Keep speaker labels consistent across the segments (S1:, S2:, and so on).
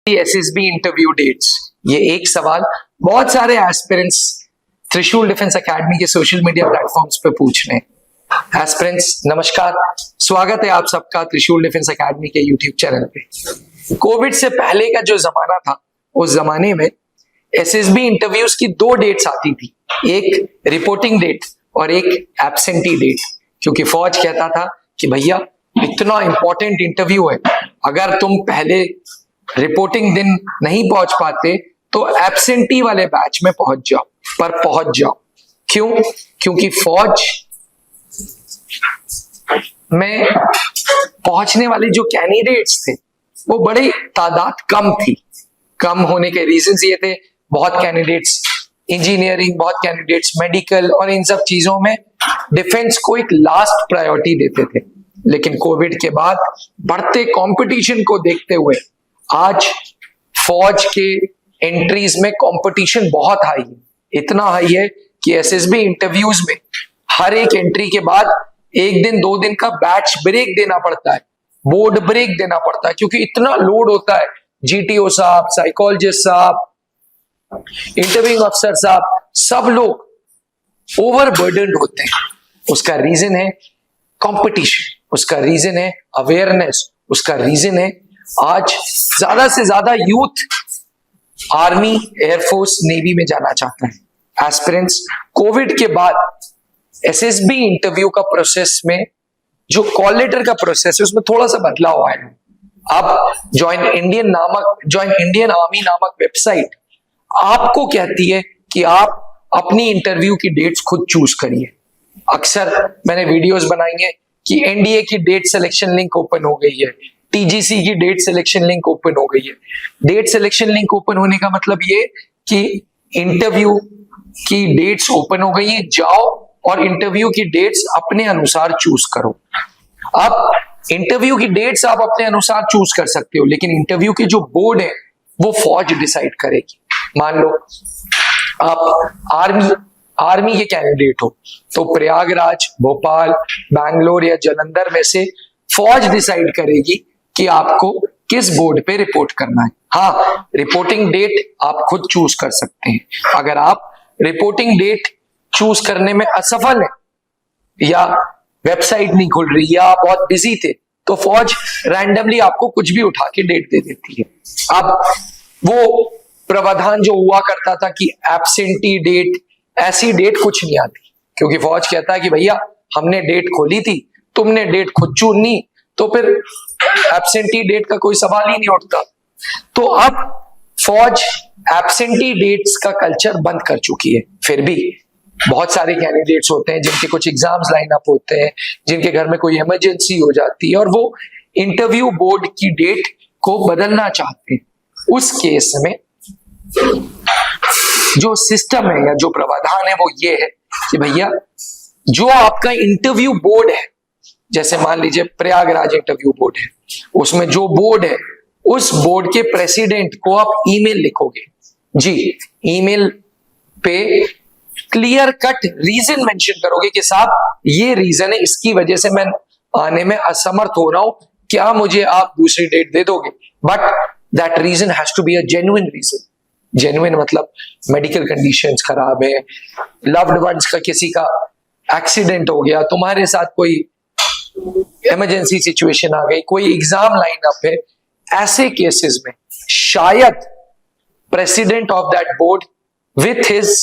S1: SSB interview dates, ये एक सवाल बहुत सारे एस्पिरेंट्स त्रिशूल डिफेंस एकेडमी के सोशल मीडिया प्लेटफॉर्म्स पे पूछ रहे हैं। एस्पिरेंट्स नमस्कार, स्वागत है आप सबका त्रिशूल डिफेंस एकेडमी के यूट्यूब चैनल पे। कोविड से पहले का जो जमाना था, उस जमाने में एसएसबी इंटरव्यूज की दो डेट्स आती थी, एक रिपोर्टिंग डेट और एक एब्सेंटी डेट। क्योंकि फौज कहता था कि भैया इतना इंपॉर्टेंट इंटरव्यू है, अगर तुम पहले रिपोर्टिंग दिन नहीं पहुंच पाते तो एब्सेंटी वाले बैच में पहुंच जाओ, पर पहुंच जाओ। क्यों? क्योंकि फौज में पहुंचने वाले जो कैंडिडेट्स थे वो बड़ी तादाद कम थी। कम होने के रीजंस ये थे, बहुत कैंडिडेट्स इंजीनियरिंग, बहुत कैंडिडेट्स मेडिकल और इन सब चीजों में डिफेंस को एक लास्ट प्रायोरिटी देते थे। लेकिन कोविड के बाद बढ़ते कंपटीशन को देखते हुए आज फौज के एंट्रीज में कंपटीशन बहुत हाई है। इतना हाई है कि एसएसबी इंटरव्यूज में हर एक एंट्री के बाद एक दिन दो दिन का बैच ब्रेक देना पड़ता है, बोर्ड ब्रेक देना पड़ता है, क्योंकि इतना लोड होता है। जीटीओ साहब, साइकोलॉजिस्ट साहब, इंटरव्यूइंग अफसर साहब, सब लोग ओवरबर्डन्ड होते हैं। उसका रीजन है कंपटीशन, उसका रीजन है अवेयरनेस, उसका रीजन है आज ज्यादा से ज्यादा यूथ आर्मी, एयरफोर्स, नेवी में जाना चाहता है। एस्पिरेंट्स कोविड के बाद एसएसबी इंटरव्यू का प्रोसेस में जो कॉल लेटर का प्रोसेस है उसमें थोड़ा सा बदलाव आया है। अब ज्वाइन इंडियन आर्मी नामक वेबसाइट आपको कहती है कि आप अपनी इंटरव्यू की डेट्स खुद चूज करिए। अक्सर मैंने वीडियोस बनाई है कि एनडीए की डेट सिलेक्शन लिंक ओपन हो गई है, टीजीसी की डेट सिलेक्शन लिंक ओपन हो गई है। डेट सिलेक्शन लिंक ओपन होने का मतलब ये कि इंटरव्यू की डेट्स ओपन हो गई है, जाओ और इंटरव्यू की डेट्स अपने अनुसार चूज करो। अब इंटरव्यू की डेट्स आप अपने अनुसार चूज कर सकते हो, लेकिन इंटरव्यू की जो बोर्ड है वो फौज डिसाइड करेगी। मान लो आप आर्मी के कैंडिडेट हो तो प्रयागराज, भोपाल, बैंगलोर या जालंधर में से फौज डिसाइड करेगी कि आपको किस बोर्ड पे रिपोर्ट करना है। हाँ, रिपोर्टिंग डेट आप खुद चूज कर सकते हैं। अगर आप रिपोर्टिंग डेट चूज करने में असफल है या वेबसाइट नहीं खुल रही या आप बहुत बिजी थे तो फौज रैंडमली आपको कुछ भी उठा के डेट दे देती है। अब वो प्रावधान जो हुआ करता था कि एब्सेंटी डेट, ऐसी डेट कुछ नहीं आती, क्योंकि फौज कहता है कि भैया हमने डेट खोली थी, तुमने डेट खुद चुनी, तो फिर एब्सेंटी डेट का कोई सवाल ही नहीं उठता। तो अब फौज एब्सेंटी डेट्स का कल्चर बंद कर चुकी है। फिर भी बहुत सारे कैंडिडेट्स होते हैं जिनके कुछ एग्जाम्स लाइन अप होते हैं, जिनके घर में कोई इमरजेंसी हो जाती है और वो इंटरव्यू बोर्ड की डेट को बदलना चाहते हैं। उस केस में जो सिस्टम है या जो प्रावधान है वो ये है कि भैया जो आपका इंटरव्यू बोर्ड है, जैसे मान लीजिए प्रयागराज इंटरव्यू बोर्ड है, उसमें जो बोर्ड है उस बोर्ड के प्रेसिडेंट को आप ईमेल लिखोगे जी, ईमेल पे क्लियर कट रीजन मेंशन करोगे कि साहब ये रीजन है, इसकी वजह से मैं आने में असमर्थ हो रहा हूं, क्या मुझे आप दूसरी डेट दे दोगे? But that reason has to be a genuine reason. Genuine मतलब मेडिकल कंडीशंस खराब है, लव्ड वंस का किसी का एक्सीडेंट हो गया, तुम्हारे साथ कोई इमरजेंसी सिचुएशन आ गई, कोई एग्जाम लाइन अप है, ऐसे केसेस में शायद president of that board with his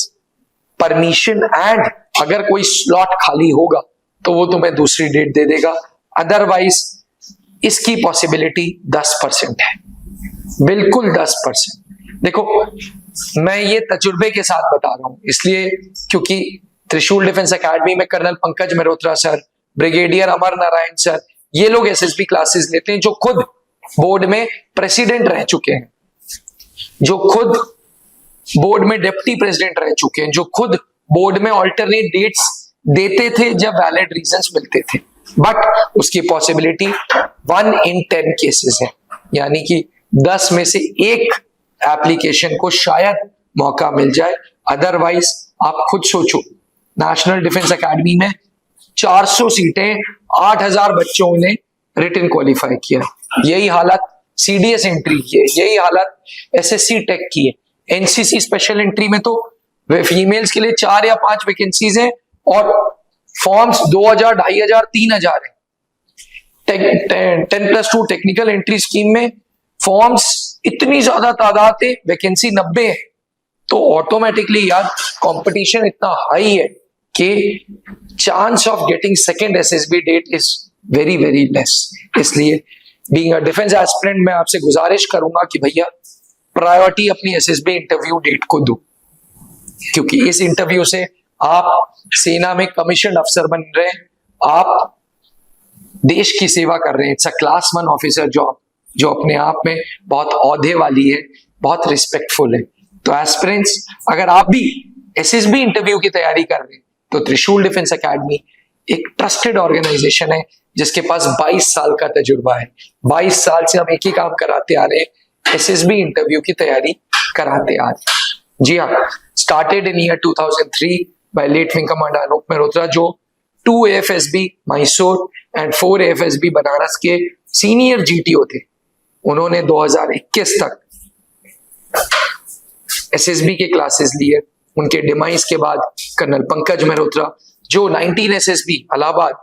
S1: permission and अगर कोई स्लॉट खाली होगा तो वो तुम्हें दूसरी डेट दे देगा। अदरवाइज इसकी पॉसिबिलिटी 10% है, बिल्कुल 10%। देखो, मैं ये तजुर्बे के साथ बता रहा हूं इसलिए क्योंकि त्रिशूल डिफेंस एकेडमी में colonel Pankaj Mehrotra sir, brigadier Amar Narayan sir, ये लोग एसएसबी क्लासेस लेते हैं जो खुद बोर्ड में प्रेसिडेंट रह चुके हैं, जो खुद बोर्ड में डिप्टी प्रेसिडेंट रह चुके हैं, जो खुद बोर्ड में ऑल्टरनेट डेट्स देते थे जब वैलिड रीजंस मिलते थे। बट उसकी पॉसिबिलिटी 1 in 10 केसेस है, यानी कि 10 में से एक एप्लीकेशन को शायद मौका मिल जाए। अदरवाइज आप खुद सोचो, नेशनल डिफेंस एकेडमी में 400 सीटें, 8000 बच्चों ने रिटन क्वालिफाई किया। यही हालत CDS एंट्री की है, यही हालत SSC टेक की है। NCC स्पेशल एंट्री में तो फीमेल्स के लिए 4 या 5 वैकेंसीज हैं और फॉर्म्स 2000, 2500, 3000 है। 10+2 टेक्निकल एंट्री स्कीम में फॉर्म्स इतनी ज्यादा तादाद है, वैकेंसी 90 है, तो ऑटोमेटिकली यार कंपटीशन इतना हाई है कि chance of getting second SSB date is very very less. इसलिए बीइंग अ डिफेंस एस्पिरेंट मैं आपसे गुजारिश करूंगा कि भैया प्रायोरिटी अपनी SSB इंटरव्यू डेट को दो, क्योंकि इस इंटरव्यू से आप सेना में कमीशन अफसर बन रहे हैं, आप देश की सेवा कर रहे हैं। It's a class 1 officer job जो अपने आप में बहुत औहदे वाली है, बहुत रिस्पेक्टफुल है। तो एस्पिरेंट्स, अगर आप भी SSB इंटरव्यू की तैयारी कर रहे हैं तो त्रिशूल डिफेंस एकेडमी एक ट्रस्टेड ऑर्गेनाइजेशन है जिसके पास 22 साल का तजुर्बा है। 22 साल से हम एक ही काम कराते आ रहे हैं, SSB इंटरव्यू की तैयारी कराते आ रहे हैं। जी हाँ, started in year 2003 by late wing commander Anup Mehrotra, जो 2 AFSB Mysore and 4 AFSB Banaras के सीनियर GTO थे। उन्होंने 2021 तक SSB के क्लासेस लिए। उनके डिमाइस के बाद कर्नल पंकज मेहरोत्रा, जो 19 SSB इलाहाबाद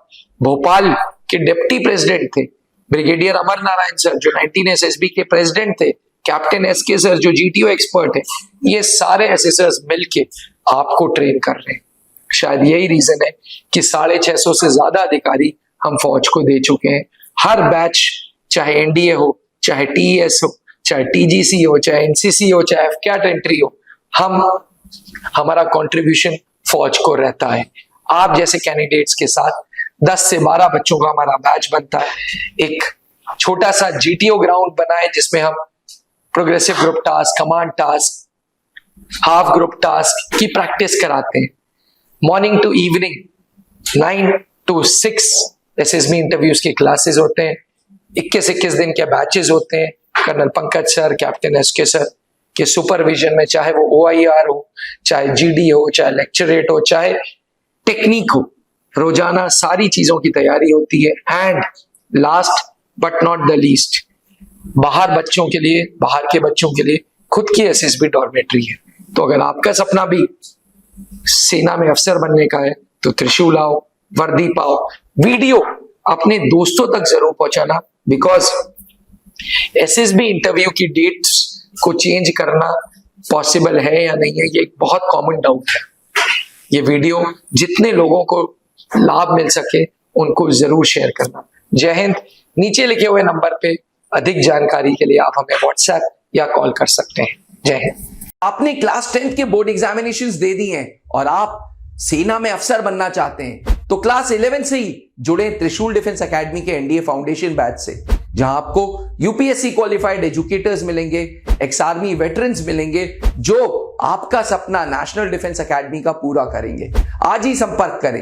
S1: भोपाल के डिप्टी प्रेसिडेंट थे, ब्रिगेडियर अमर नारायण सर जो 19 SSB के प्रेसिडेंट थे, कैप्टन SK सर जो GTO एक्सपर्ट है, ये सारे एसेसर्स मिलके आपको ट्रेन कर रहे हैं। शायद यही रीजन है कि 650 से ज्यादा अधिकारी हम फौज को दे चुके हैं। हर बैच, चाहे NDA हो, चाहे TES हो, चाहे TGC हो, चाहे NCC हो, चाहे FCAT एंट्री हो, हमारा कंट्रीब्यूशन फौज को रहता है। आप जैसे कैंडिडेट्स के साथ 10 से 12 बच्चों का हमारा बैच बनता है। एक छोटा सा GTO ग्राउंड बना है जिसमें हम progressive group task, command task, half group task की प्रैक्टिस कराते हैं। Morning to evening 9 to 6 SSB interviews के क्लासेस होते हैं। 21 दिन के बैचेस होते हैं। Colonel Pankaj sir, captain SK sir के सुपरविजन में, चाहे वो OIR हो, चाहे GD हो, चाहे लेक्चरेट हो, चाहे टेक्निक हो, रोजाना सारी चीजों की तैयारी होती है। And last but not the least, बाहर के बच्चों के लिए खुद की SSB डॉर्मेट्री है। तो अगर आपका सपना भी सेना में अफसर बनने का है तो त्रिशूल आओ, वर्दी पाओ, वीडियो अपने दोस्तों तक जरूर पहुंचाना, बिकॉज SSB इंटरव्यू की डेट्स को चेंज करना पॉसिबल है या नहीं है, ये एक बहुत कॉमन डाउट है। ये वीडियो जितने लोगों को लाभ मिल सके उनको जरूर शेयर करना। जय हिंद। नीचे लिखे हुए नंबर पे अधिक जानकारी के लिए आप हमें WhatsApp या कॉल कर सकते हैं। जय हिंद।
S2: आपने क्लास 10th के बोर्ड एग्जामिनेशंस दे दिए हैं और आप सेना में अफसर बनना चाहते हैं तो क्लास 11 से ही जुड़े त्रिशूल डिफेंस एकेडमी के NDA फाउंडेशन बैच से, जहां आपको UPSC क्वालिफाइड एजुकेटर्स मिलेंगे, एक्स आर्मी वेटरन्स मिलेंगे, जो आपका सपना नेशनल डिफेंस एकेडमी का पूरा करेंगे। आज ही संपर्क करें।